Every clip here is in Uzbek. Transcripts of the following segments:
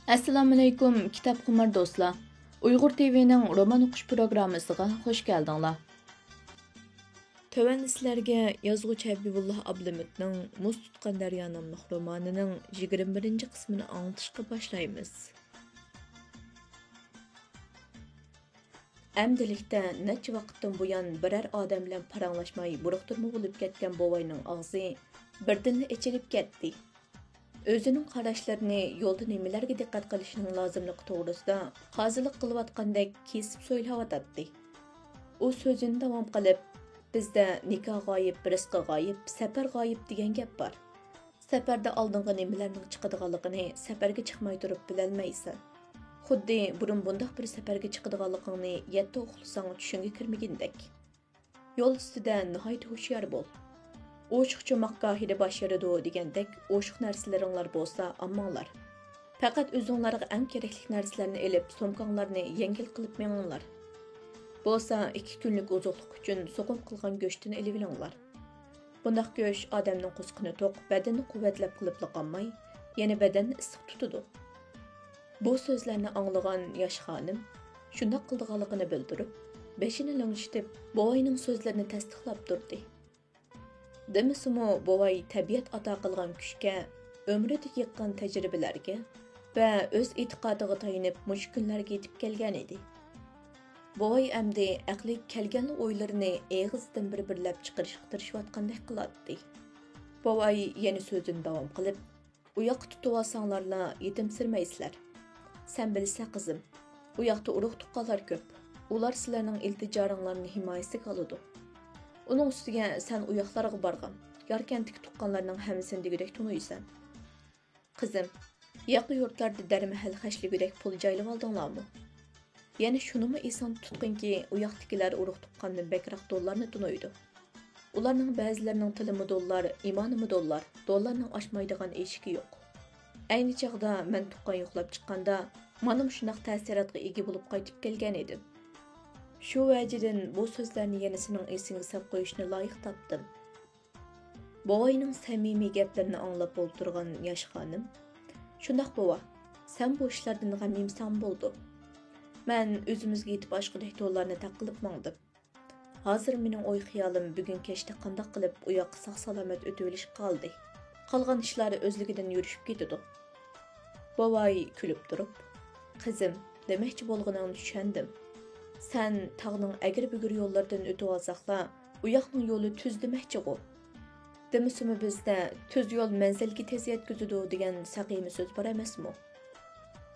Assalomu alaykum kitob qimar do'stlar. Uyg'ur TV'ning roman o'qish programmasiga xush keldinglar. Töven sizlarga yozuvchi Habibulloh Abdumitning Muz tutgan daryo nomli romanining 21 qismini anglitishga boshlaymiz. Әмділікті нәтчі вақыттың бұян бірәр адам bilan paranglashmay buruqturma bo'lib ketgan bovayning og'zi birdanla ichilib ketdi. O'zining qarashlarini yo'lda nimalarga diqqat qilishning lozimligi to'g'risida qozilik qilayotgandek kesib so'ylayotdi. U so'zini davom qilib, bizda nikoh g'oyib, rizqi g'oyib, safar g'oyib degan gap bor. Safarda oldingi nimalarning chiqadiganligini safarga chiqmay turib bilolmaysan. Xuddi burun bundaq bir safarga chiqadiganligini yetti uxlasang tushunga kirmagandek. Yo'l ustida nihoyat hushyor bo'l. Oşuq çomaq gahida başarıdı degandek, oşuq narsalaringlar bo'lsa ammanglar. Faqat o'zinglarga eng kerakli narsalarni elib, somkanglarni yengil qilib meninglar. Bo'lsa 2 kunlik uzoqlik uchun so'qim qilgan go'shtini elib olinglar. Bundaq go'sht odamning qusqini to'q, badanni quvvatlab qilib qolmay, yana badanni issiq tutadi. Bu so'zlarni anglagan yosh xonim shundoq qildiganligini bildirib, beshini langishitib, bovayning so'zlarini tasdiqlab turdi. Demisimi bovay tabiat ato qilgan kuchga, umrida yiqqan tajribalarga va o'z e'tiqodiga tayanib mush kunlarga yetib kelgan edi. Bovay amdi aqli kelgan o'ylarini eg'izdan bir-birlab chiqarishga tirishayotgandek qiladi. Bovay yana so'zini davom qilib, "U yoqqa tutib olsanglarla yetimsirmaysizlar. Sen bilsa qizim, u yoqda urug' tuqqanlar ko'p. Ular sizlarning iltijoringlarni himoyasiga oladi. Onun üstüge sen uyaqlarga barğan, yarkentik tuqqanlarning hammasini degidek tunuysan. Qizim, yaqı yurtlarda darmahal xashligidek pul joylab oldinglarmi? Yani shunimi eson tutqinki, uyaqtikilar urug' tuqqandan bekroq dollarni tunuydi. Ularning ba'zilarining tilimi dollar, imonimi dollar, dollarning oshmaydigan eshigi yo'q. Ayni chaqda men tuqqan yo'qlab chiqqanda, mana shunaq ta'sirotga ega bo'lib qaytib kelgan edim. Şu vəcidən bu sözlərini yana sening esingə sap qo'yishni loyiq topdim. Bovayning samimiy gaplarini anglab o'tirgan yosh xonim, "Shundaq bova, sen bu ishlardan g'amimsan bo'ldi. Men o'zimizga yetib oshqidek yo'llarni taqilib mangdim. Hozir mening o'y xiyolim bugun kechda qanday qilib u yoqqa sog'-salomat o'tib olish qoldi. Qolgan ishlari o'zligidan yurishib ketadi." Bovay kulib turib, "Qizim, demoqchi bo'lganingni tushundim. Sen tağның əgir-bügür yollardan ötüb alsaqla, u yoqning yo'li tuz demoqchi go. Demisimi bizda tuz yo'l manzilga tez yetkazadi degan saqimi so'z bor emasmi?"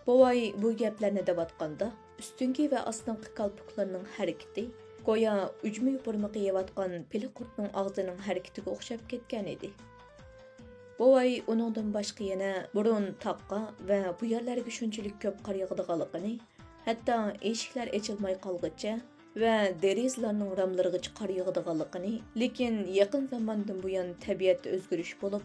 Bovay bu gaplarni devatqanda, ustungi va ostinqi kalpuqlarning harakati go'yo ujmi yupurmiqi yeyotgan pili qurtning og'zining harakatiga o'xshab ketgan edi. Bovay uningdan boshqa yana burun taqqa va bu yerlarga shunchalik ko'p qaraydiganligini, hatto eshiklar ochilmay qolguncha va derizlarning ramlariga qor yog'diganligini, lekin yaqin zamondan buyon tabiatda o'zgarish bo'lib,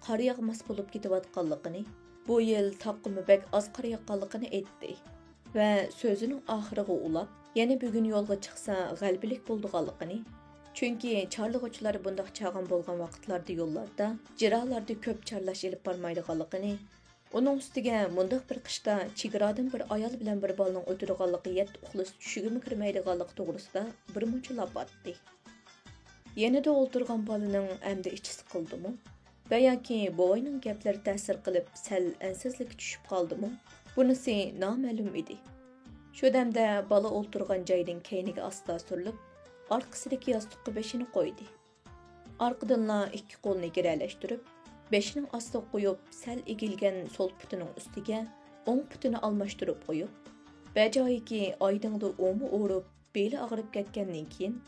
qor yog'mas bo'lib ketayotganligini, bu yil taqimi bak oz qor yoqqanligini aytdi va so'zining oxiriga ulab, yana bugun yo'lga chiqsa g'albilik bo'ldiganligini, chunki chorlig'uvchilar bundoq chag'an bo'lgan vaqtlarda yo'llarda, jirolarda ko'p chorlash ilib bormaydiganligini, onun üstüge mundaq bir qishda chegaradan bir ayol bilan bir bolaning o'tirganligi yetti uxlas tushigimi kirmaydiganligi to'g'risida bir munchilab batdi. Yanada o'ltirgan bolaning amdi ichi siqildimi? Va yoki bovayning gaplari ta'sir qilib sal ansizlikka tushib qoldimi? Bunisi noma'lum edi. Shu damda bola o'ltirgan joydan keyniga asta surilib, orqasidagi yostiqqa beshini qo'ydi. Orqadanla ikki qo'lni giralashtirib, beshining ostiga qo'yib, sal egilgan so'l putining ustiga o'ng putini almashtirib qo'yib, bajoyiki oydinda o'mi o'rib, beli og'rib ketgandan keyin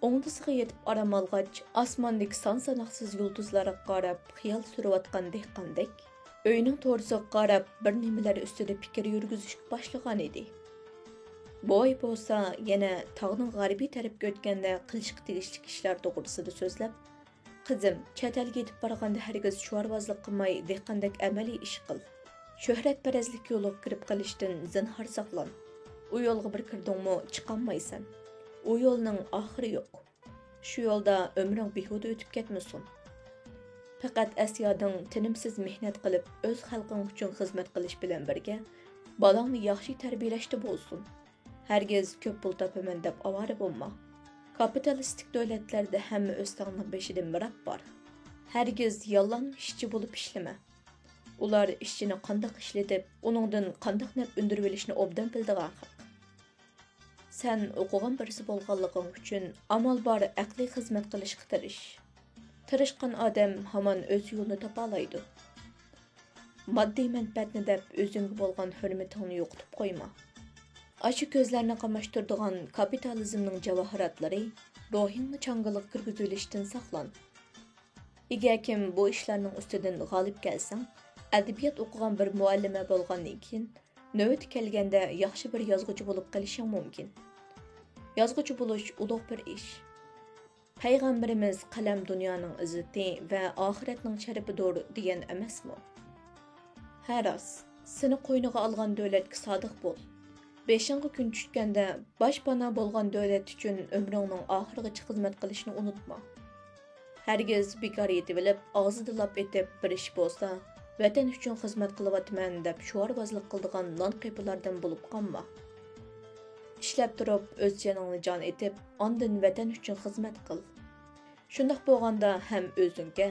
o'ngdisiga yetib orom olgach, osmondagi son-sanoqsiz yulduzlarga qarab xiyol surayotgan dehqondek, uyning to'risiga qarab bir nimalar ustida fikr yurgizishga boshlagan edi. Boy bo'lsa yana tog'ning g'arbiy tarafga o'tganda qilishga tegishli ishlar to'g'risida so'zlab, "Qizim, chet elga yetib borganda hargiz shuarvozlik qilmay, dehqondek amaliy ish qil. Shuhratparastlik yo'liga kirib qolishdan zinhor saqlan. U yo'lga bir kirdingmi, chiqolmaysan. U yo'lning oxiri yo'q. Shu yo'lda umring behuda o'tib ketmasin. Faqat Asiyoding tinimsiz mehnat qilib, o'z xalqing uchun xizmat qilish bilan birga, balangni yaxshi tarbiyalashda bo'lsin. Hargiz ko'p pul topaman deb avara bo'lma. Kapitalistik davlatlarda hamma o'z tongning beshidan mirab bor. Hargiz yolg'on ishchi bo'lib ishlama. Ular ishchini qandoq ishlatib, uningdan qandoq naf undirib olishni obdan bildigan haq. Sen o'qigan birisi bo'lganliging uchun amal bor aqliy xizmat qilishga tirish. Tirishqan odam hamon o'z yo'lini topa oladi. Moddiy manfaatni deb o'zingga bo'lgan hurmatingni yo'qotib qo'yma. Aşı ko'zlarni qamashtiradigan kapitalizmning javohiratlari ruhingni changalık kirgizilishdan saqlan. Agar kim bu ishlarning ustidan g'olib kelsang, adabiyot o'qigan bir muallima bo'lgandan keyin navbat kelganda yaxshi bir yozuvchi bo'lib qolishing mumkin. Yozuvchi bo'lish ulug' bir ish. Payg'ambarimiz qalam dunyoning izzati va oxiratning sharafidir degan emasmi? Ha rost, seni qo'yniga olgan davlatga sodiq bo'l. Beshinchi kun tushganda boshpana bo'lgan davlat uchun umringning oxirigacha xizmat qilishni unutma. Hargiz bekor yetib olib, og'zida lop etib bir ish bo'lsa, vatan uchun xizmat qilyapman deb sho'rvozlik qildigan non qepilardan bo'lib qolma. Ishlab turib, o'z joningni jon etib, ondan vatan uchun xizmat qil. Shundoq bo'lganda ham o'zingga,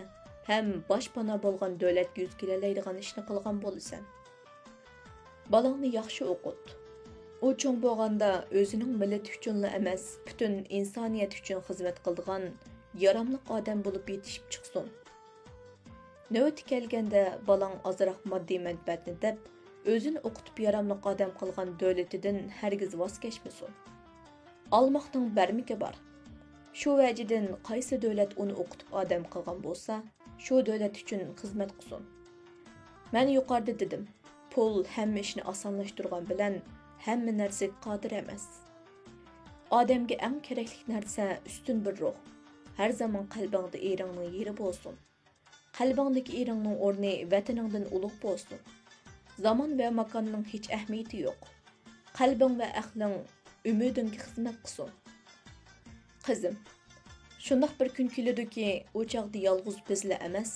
ham boshpana bo'lgan davlatga yuz kelalaydigan ishni qilgan bo'lasan. Balangni yaxshi o'qit. U cho'ng bo'lganda o'zining millati uchunla emas, butun insoniyat uchun xizmat qildigan yaramli odam bo'lib yetishib chiqsin. Navbati kelganda balang ozroq moddiy manfaatni deb, o'zini o'qitib yaramli odam qilgan davlatidan hargiz voz kechmasin. Almoqning barmiki bor. Shu vajidan qaysi davlat uni o'qitib odam qilgan bo'lsa, shu davlat uchun xizmat qilsin. Men yuqorida dedim, pul hamma ishni osonlashtirgan bilan hamma narsaga qodir emas. Odamga eng kerakli narsa ustun bir ruh. Har zaman qalbingda eringning yeri bo'lsin. Qalbingdagi eringning o'rni vataningdan ulug' bo'lsin. Zaman va makonning hech ahamiyati yo'q. Qalbing va aqling umidingga xizmat qilsin. Qizim, shundoq bir kun keladiki, u chaqda yolg'iz bizlar emas,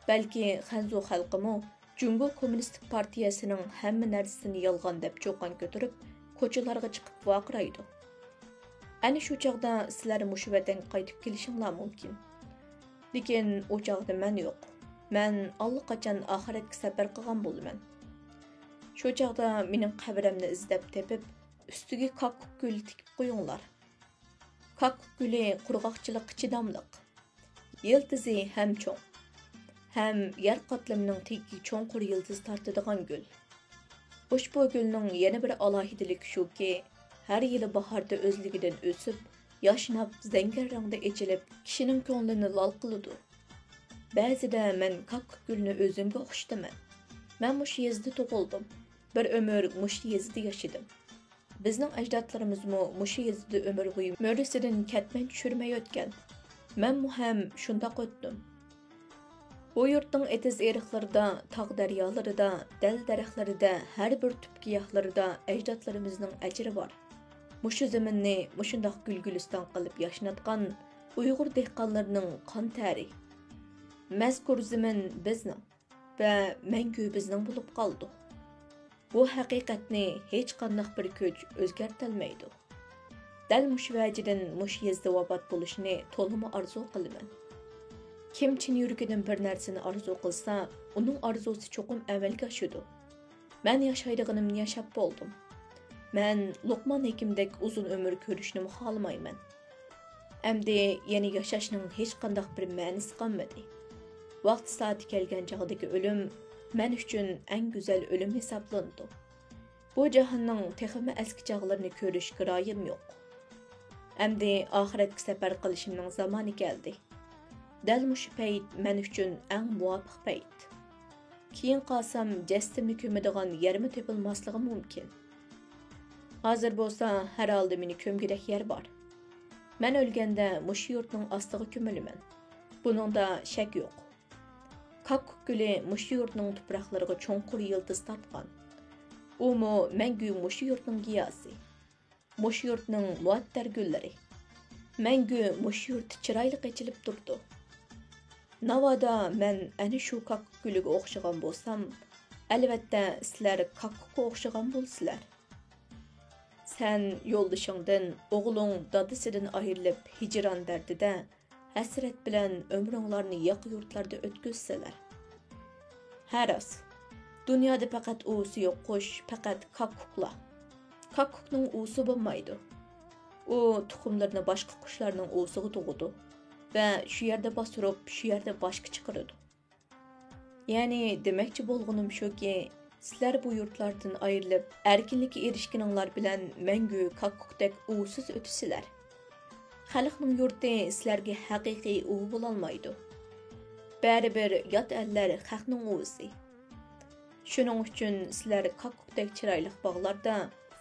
balki Xanzu xalqimi Jungo Kommunistik partiyasining hamma narsasini yolg'on deb cho'qon ko'tarib, ko'chalarga chiqib vaqiraydi. Ana shu chaqda sizlar mushu vatanga qaytib kelishinglar mumkin. Lekin u chaqda men yo'q. Men allaqachon oxiratga safar qilgan bo'laman. Shu chaqda mening qabrimni izlab tepib, ustiga kakuk guli tikib qo'yinglar. Kakuk guli qurg'oqchilikqa chidamliq. Yildizi ham cho'ng. Hem yer qatlamining tegi cho'nqur yıldız tartadigan gül. Ushbu gülning yana bir alohidaligi shuki, har yili bahorda o'zligidan o'sib, yashnab, zangar rangda echilib, kishining ko'nglini lol qiladi. Ba'zida men kakuk gulni o'zimga o'xshataman. Men mush yezda tug'ildim. Bir umr mush yezda yashadim. Bizning ajdodlarimizmi mush yezda umr bo'yi mo'risidan ketmay tushirmay o'tgan. Men ham shundoq o'tdim. Bu yurtning etiz eriqlarida, tog' daryolarida, dal daraxtlarida, har bir tup giyohlarida ajdodlarimizning ajri bor. Mushu zaminni mushundoq gulguliston qilib yashnatgan Uyg'ur dehqonlarining qon tari. Mazkur zamin bizning va mangu bizning bo'lib qoldi. Bu haqiqatni hech qanday bir kuch o'zgartirmaydi. Dal mush vajidan mush yezda vafot bo'lishni to'liq orzu qilaman. Kim chin yuragidan bir narsani orzu qilsa, uning orzusi cho'qim amalga oshadi. Men yashaydiganimni yashab bo'ldim. Men Luqman hekimdek uzun umr ko'rishni xohlamayman. Endi yana yashashning hech qanday bir ma'nosi qolmadi. Vaqt soati kelgan chog'dagi o'lim men uchun eng go'zal o'lim hisoblandi. Bu jahonning texmi eski chog'larini ko'rish kiroyim yo'q. Endi oxiratga safar qilishimning zamoni keldi. Dal mushu payt men uchun eng muvofiq payt. Keyin qolsam jastimni ko'madigan yermi topilmasligi mumkin. Hozir bo'lsa har holda meni ko'mgidek yer bor. Men o'lganda mushu yurtning ostiga ko'milaman. Buningda shak yo'q. Kakuk guli mushu yurtning tuproqlariga cho'nqur yildiz tortgan. Umu mangu mushu yurtning giyosi. Mushu yurtning muattar gullari. Mangu mushu yurt chiroyli echilib turdi. Navoda men ana shu kakuk gülüge o'xshagan bo'lsam, albatta sizlar kakukka o'xshagan bo'lsizlar. Sen yo'ldashingdan, o'g'ling dadasidan ayrilib hijron dardida hasrat bilan ömrünglarni yaq yurtlarda o'tkazsalar. Haras, dunyoda faqat o'si yo'q qush, faqat kakuklar. Kakukning o'si bo'lmaydi. U tuxumlarni boshqa qushlarning o'siga tug'idi va shu yerda bostirib, shu yerda boshqa chiqaradi. Ya'ni demoqchi bo'lganim shuki, sizlar bu yurtlardan ayrilib, erkinlikka erishganinglar bilan mangu kakukdek usiz o'tisizlar. Xalqning yurti sizlarga haqiqiy u bo'lolmaydi. Baribir yot ellar xalqning o'zi. Shuning uchun sizlar kakukdek chiroyli bog'larda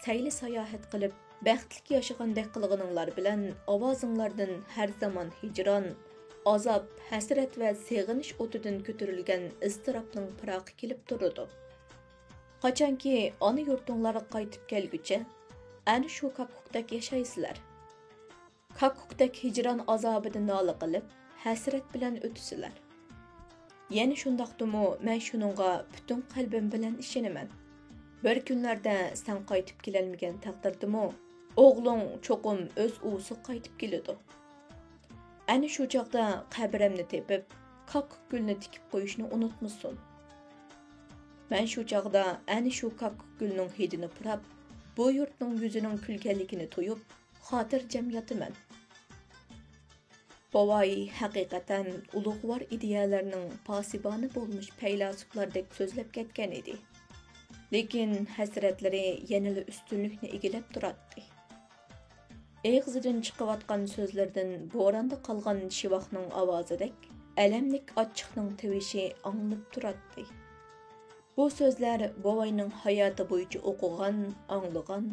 sayli sayohat qilib, baxtli yashagandek qilganinglar bilan ovozinglardan har zamon hijron, azob, hasrat va seg'inish o'tidan ko'tarilgan iztirobning piroqi kelib turadi. Qachonki ona yurtinglarga qaytib kelguncha, ana shu kakukdek yashaysizlar. Kakukdek hijron azobidan nola qilib, hasrat bilan o'tisizlar. Yana shundaqdimi, men shuningga butun qalbim bilan ishonaman. Bir kunlarda sen qaytib kelolmagan taqdirdimi, o'g'ling cho'qim o'z uviga qaytib keladi. Ana shu chaqda qabrimni tepib, kakuk gulni tikib qo'yishni unutmasin. Men shu chaqda ana shu kakuk gulning hidini purab, bu yurtning yuzining kulganligini to'yib, xotirjam yotaman. Bovay haqiqatan ulug'vor ideyalarning posiboni bo'lmish faylasuflardek so'zlab ketgan edi. Lekin hasratlari yanada ustunlikni egilib turadi. Eg'izidan chiqayotgan so'zlardan bo'ronda qolgan shivoqning ovozidek alamlik ochiqning tovushi anglanib turadi. Bu so'zlar bovayning hayoti bo'yicha o'qigan, anglagan,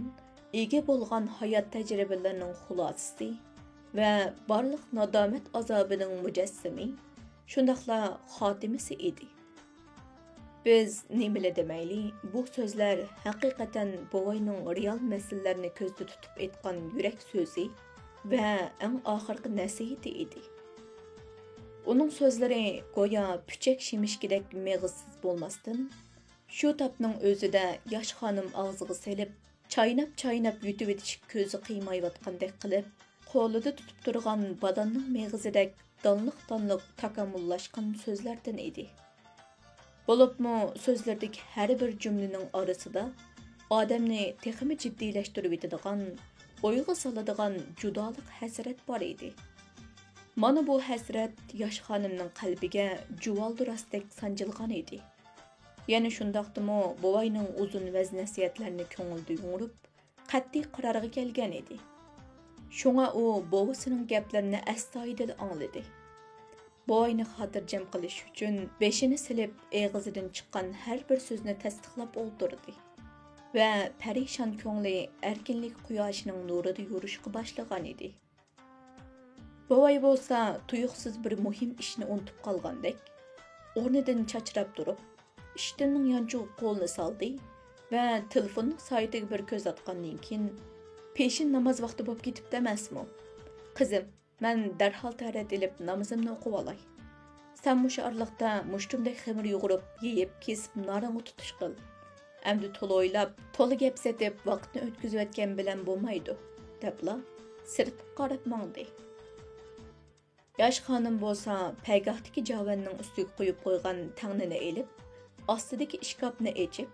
ega bo'lgan hayot tajribalarining xulosasi va barliq nadomat azobining mujassimi, shundaqla xotimasi edi. Biz nimala demayli, bu so'zlar haqiqatan bovayning real masalalarni ko'zda tutib aytgan yurak so'zi va eng oxirgi nasihati edi. Uning so'zlari go'yo puchak shimishkidek meg'izsiz bo'lmasdan, shu tapning o'zida yosh xonim og'ziga selib, chaynab yutib etish ko'zi qiymayotgandek qilib, qo'lida tutib turgan badonning meg'izidek donliq takamullashgan so'zlardan edi. Bo'libmi so'zlardagi har bir jumlaning orasida odamni texmi jiddiylashtirib etadigan, o'yga soladigan judolik hasrat bor edi. Mana bu hasrat yosh xonimning qalbiga juvaldurasdek sanjilgan edi. Yana shundaqdimi bovayning uzun vaz nasihatlarini ko'ngilda yungurib, qat'iy qarorga kelgan edi. Shunga u bovasining gaplarini astoydil angladi. Bovayni xotirjam qilish uchun beshini silib, eg'izidan chiqqan har bir so'zni tasdiqlab o'ltirdi va parishon ko'ngli erkinlik quyoshining nurida yurishga boshlagan edi. Bovay bo'lsa tuyuqsiz bir muhim ishni unutib qolgandek, o'rnidan chachrab turib, ishtining yonchug'i qo'lni soldi va telefonning saytiga bir ko'z atgandan keyin peshin namoz vaqti bo'lib ketibdi emasmi? Qizim, men darhol tarat elib namozimni o'qib olay. Sen mush arliqda mushtumdek ximir yug'urib, yeyib, kesib naringni tutish qil. Endi to'la o'ylab, to'la gap setib, vaqtni o'tkazayotgan bilan bo'lmaydi, debla sirtib qarab mangdi. Yosh xonim bo'lsa, paygohdagi javanning ustiga qo'yib qo'ygan tangnini elib, ostidagi ishkopni echib,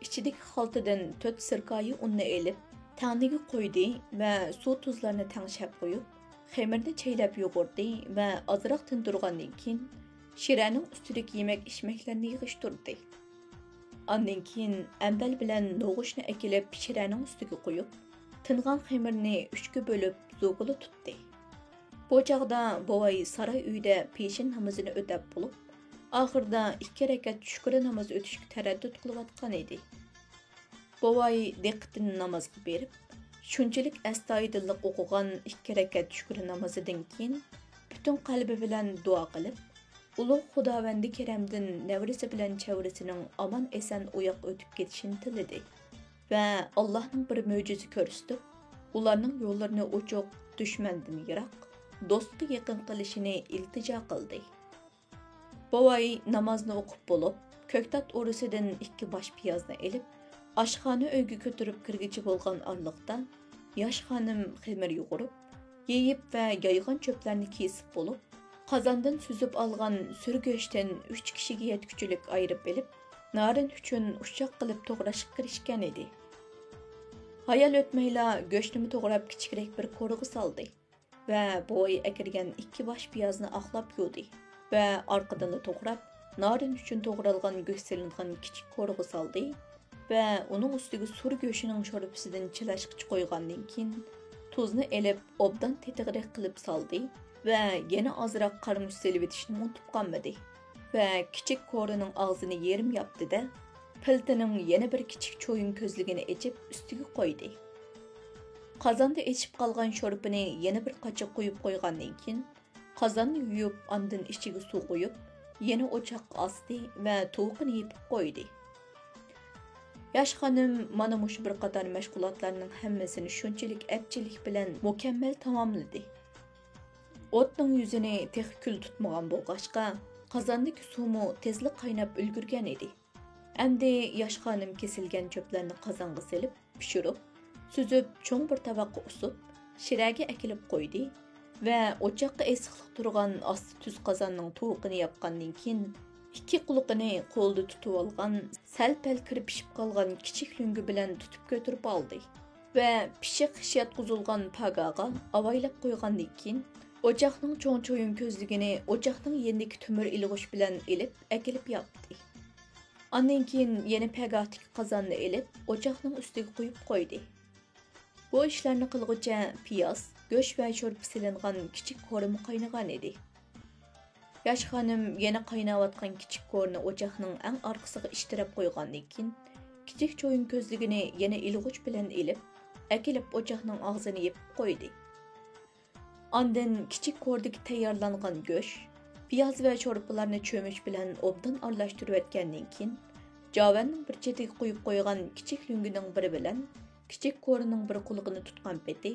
ichidagi xaltadan 4 sirkoyi unni elib, tangniga qo'ydi va suv tuzlarni tangshab qo'yib, xemirni chaylab yugurdi va ozroq tindirgandan keyin shiraning ustidagi yemak-ichmaklarni yig'ishtirdi. Ondan keyin ambal bilan no'g'ushni akilib shiraning ustiga qo'yib, tingan xemirni 3ga bo'lib zo'g'ili tutdi. Bu chaqda bovay saroy uyida peshin namozini o'tab bo'lib, oxirida 2 rakat shukr namoz o'tishga taraddud qilayotgan edi. Bovay diqqatini namozga berib, shunchalik astoydillik o'qigan 2 rakat shukr namozidan keyin butun qalbi bilan duo qilib, ulug' Xudovandi karamdan navrisi bilan chavrisining omon eson uyoq o'tib ketishini tiladi va Allohning bir mo'jiza ko'rsatib, ularning yo'llarini ochiq, dushmandan yiroq, do'stga yaqin qilishini iltijo qildi. Bovay namozni o'qib bo'lib, ko'ktat o'risidan 2 bosh piyozni elib, oshxona uyga ko'tarib kirgichi bo'lgan orliqda yosh xonim ximir yug'urib, yeyib va yoygan cho'plarni kesib bo'lib, qozondan suzib olgan surgo'shdan 3 kishiga yetguchilik ayirib elib, narin uchun ushchoq qilib to'g'rashga kirishgan edi. Hayal o'tmayla go'shtni to'g'rab kichikroq bir qo'rg'i soldi va bo'y akirgan 2 bosh piyozni oqlab yuvdi va orqadan to'g'rab narin uchun to'g'ralgan go'sht silingan kichik qo'rg'i soldi va uning ustiga sur go'shining sho'rpisidan chilashqich qo'ygandan keyin tuzni elib obdan tetig'roq qilib soldi va yana ozroq qarmush selib etishni unutib qolmadi va kichik qo'rining og'zini yerim yopdi-da, piltining yana bir kichik cho'yin ko'zligini echib ustiga qo'ydi. Qozonda echib qolgan sho'rpini yana bir qachiq qo'yib qo'ygandan keyin qozonni yuvib, ondan ichiga suv qo'yib, yana o'choqqa osdi va tovuqni yepib qo'ydi. Yosh xonim mana mushu bir qator mashg'ulotlarning hammasini shunchalik epchilik bilan mukammal tamomladi. O'tning yuzini tex kul tutmagan bo'lg'achqa, qozondagi suvmi tezlik qaynab ulgurgan edi. Endi yosh xonim kesilgan cho'plarni qozonga selib, pishirib, suzib, cho'ng bir taboqqa usib, shiraga akilib qo'ydi va o'choqqa esiqlik turgan osti tuz qozonning tovuqini yapqandan keyin 2 quliqini qo'lda tutib olgan, sal-pal kirib pishib qolgan kichik lungi bilan tutib ko'tirib oldi va pishiq xishiyat quzulgan pagaga avaylab qo'ygandan keyin o'choqning cho'ng cho'yin ko'zligini o'choqning yendiki tumir ilg'ish bilan ilib, akilib yapdi. Ondan keyin yana pagatik qozonni ilib, o'choqning ustiga qo'yib qo'ydi. Bu ishlarni qilg'ucha piyoz, go'sht va sho'rpa silingan kichik qo'rim qaynagan edi. Yosh xonim yana qaynayotgan kichik qo'rni o'choqning eng orqasiga ishtirab qo'ygandan keyin kichik cho'yin ko'zligini yana ilg'uch bilan ilib, akilib o'choqning og'zini yepib qo'ydi. Ondan kichik qo'rdagi tayyorlangan go'sht, piyoz va sho'rpalarni cho'mich bilan obdan aralashtirib etgandan keyin javanning bir chetiga qo'yib qo'ygan kichik lungining biri bilan kichik qo'rining bir qulig'ini tutgan peti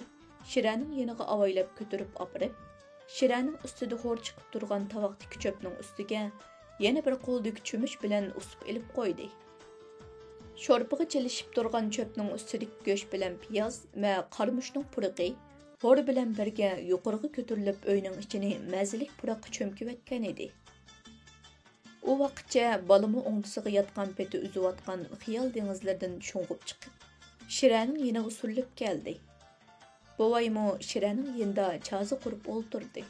shiraning yeniga avaylab ko'tarib opirib, shiraning ustida xo'r chiqib turgan tovoqdagi cho'pning ustiga yana bir qo'ldagi cho'mich bilan usib ilib qo'ydi. Sho'rpaga chilishib turgan cho'pning ustidagi go'sht bilan piyoz va qarmushning puraqi xo'r bilan birga yuqoriga ko'tarilib uyning ichini mazalik puraqqa cho'mkib etgan edi. U vaqtcha balimi o'ngtisiga yotgan peti uzayotgan xiyol dengizlardan sho'ng'ib chiqib, shiraning yeniga surilib keldi. Bovaymo shiraning yenda chozi qurib o'ltirdi.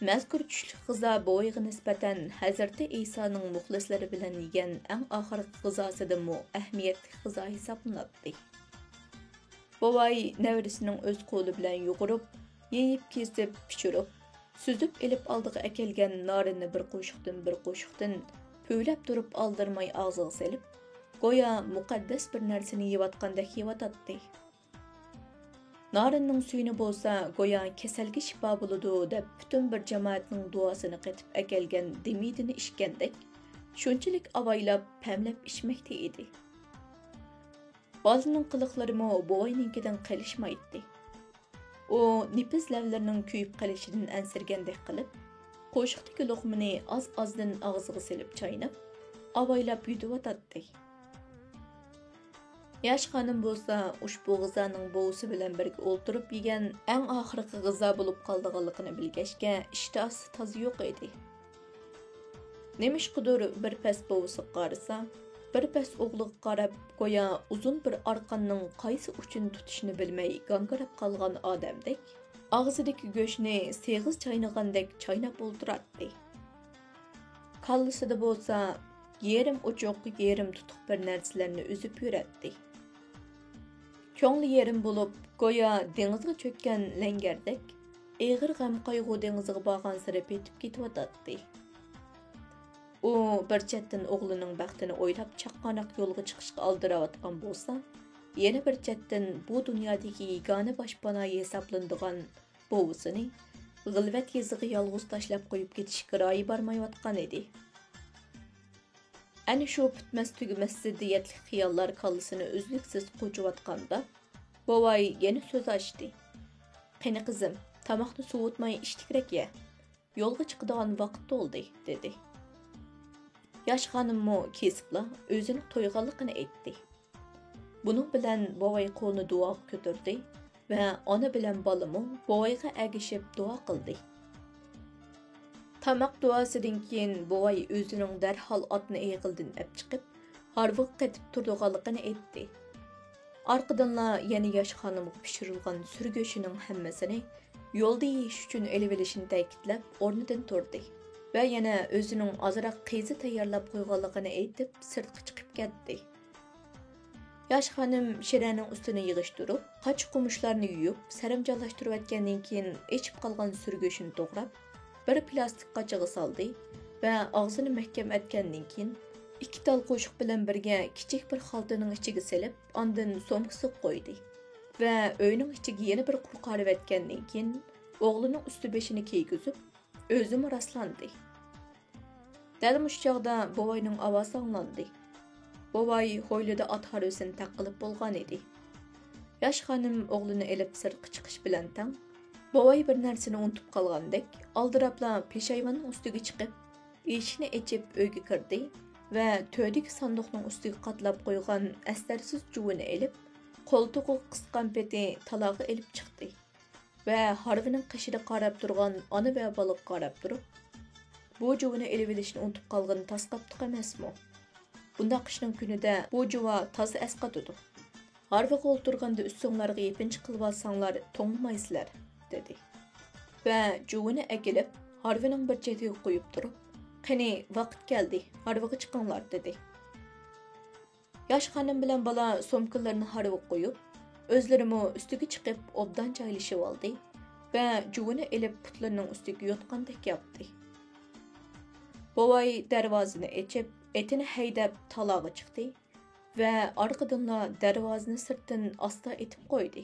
Mazkur tushlik g'izo bovayga nisbatan Hazrati Isoning muxlislari bilan yegan eng oxirgi g'izosidanmi ahamiyatli g'izo hisoblanadi. Bovay nevrisining o'z qo'li bilan yugurib, yeyib kesib, pishirib, suzib elib oldiga akelgan narinni bir qo'shiqdan po'ylab turib oldirmay og'ziga selib, go'yo muqaddas bir narsani yeyotgandek yeyotadi. Narinning suyini bo'lsa, go'yo kasalga shifo bo'ladi deb butun bir jamoatning duosini qetib akelgan demidini ishgandek, shunchalik avaylab, pamlab ishmakda edi. Ba'zining qiliqlarimi buvayninkidan qilishmaydi. U nipiz lavlarining kuyib qolishidan ansirgandek qilib, qo'shiqdagi luqmani oz-ozdan og'ziga selib chaynab, avaylab yutib. Yosh xonim bo'lsa, ushbu g'izoning bo'visi bilan birga o'ltirib yegan eng oxirgi g'izo bo'lib qolganligini bilgachga ishtihosi toza yo'q edi. Nemishqidir bir pas bo'visi qarasa, bir pas o'g'liga qarab, go'yo uzun bir arqonning qaysi uchini tutishni bilmay gangirab qolgan odamdek, og'zidagi go'shtni seg'iz chaynagandek chaynab o'ltiradi. Kallasida bo'lsa, yerim uchuq, yerim tutuq bir narsalarni uzib yuradi. Ko'ngli yerim bo'lib, go'yo dengizga cho'kkan langardek, eg'ir g'am qayg'u dengiziga borgan sari petib ketyotadi. U bir chetdan o'g'lining baxtini o'ylab chaqqanoq yo'lga chiqishga aldirayotgan bo'lsa, yana bir chetdan bu dunyodagi yagona boshpanoyi hisoblanadigan bo'visini g'ilvat yezig'i yolg'iz tashlab qo'yib ketishga royi bormayotgan edi. Ana shu bitmas tugamas ziddiyatli xiyollar kallasini uzluksiz qo'chiyotganda, bovay yana so'z ochdi. "Qani qizim, tomoqni sovutmay ichdik kerak-ya. yo'lga chiqadigan vaqt bo'ldi, dedi. Yosh xonimmi kesibla o'zining to'yganligini aytdi. Buning bilan bovay qo'lni duoga ko'tardi va ona bilan bolami bovayga agishib duo qildi. Tamaq duosidan keyin bovay o'zining darhol otni egildan olib chiqib, harbiga ketib turdiganligini aytdi. Arqadanla yana yosh xonimga pishirilgan surgo'shining hammasini yo'lda yeyish uchun elib olishini ta'kidlab, o'rnidan turdi va yana o'zining ozroq qizi tayyorlab qo'yganligini aytib, sirtqa chiqib ketdi. Yosh xonim shiraning ustini yig'ishtirib, qoch qumushlarni yuyib, saramjonlashtirib o'tgandan keyin echib qolgan surgo'shini to'g'rab, bir plastik qochaga soldi va og'zini mahkam etgandan keyin ikki tal qo'shiq bilan birga kichik bir xaltaning ichiga selib, ondan so'mkasiga qo'ydi va uyning ichiga yana bir qurqarib o'tgandan keyin o'g'lining usti beshini kiygizib, o'zimi rastlandi. Dal mush chog'da bovayning ovozi anglandi. Bovay ho'ylida at harvisini taqilib bo'lgan edi. Yosh xonim o'g'lini elib sirtqa chiqish bilan tang, bovay bir narsani unutib qolgandek, aldirabla peshayvonning ustiga chiqib, eshikni ochib uyga kirdi va to'ydagi sandiqning ustiga qatlab qo'ygan astarsiz juvini elib, qo'ltig'i qisqan peti talog'i elib chiqdi va harvining qishida qarab turgan ona va bolaga qarab turib, bu juvini elib olishni unutib qolgan tasqaptiq emasmi? Bunda qishning kunida bu juva toza asqatudi. Harviga o'ltirganda ustinglarga yepinchi qilib olsanglar to'ngmaysizlar, dedi. Va juvini akilib, harvining bir chetiga qo'yib turib, "Qani, vaqt keldi, harviga chiqinglar", dedi. Yosh xonim bilan bola so'mkalarini harviga qo'yib, o'zlarimi ustiga chiqib, obdan joylashib oldi va juvini elib putlarining ustiga yotgandek yapdi. Bovay darvozani ochib, etini haydab talog'i chiqdi va orqadanla darvozani sirtdan asta etib qo'ydi.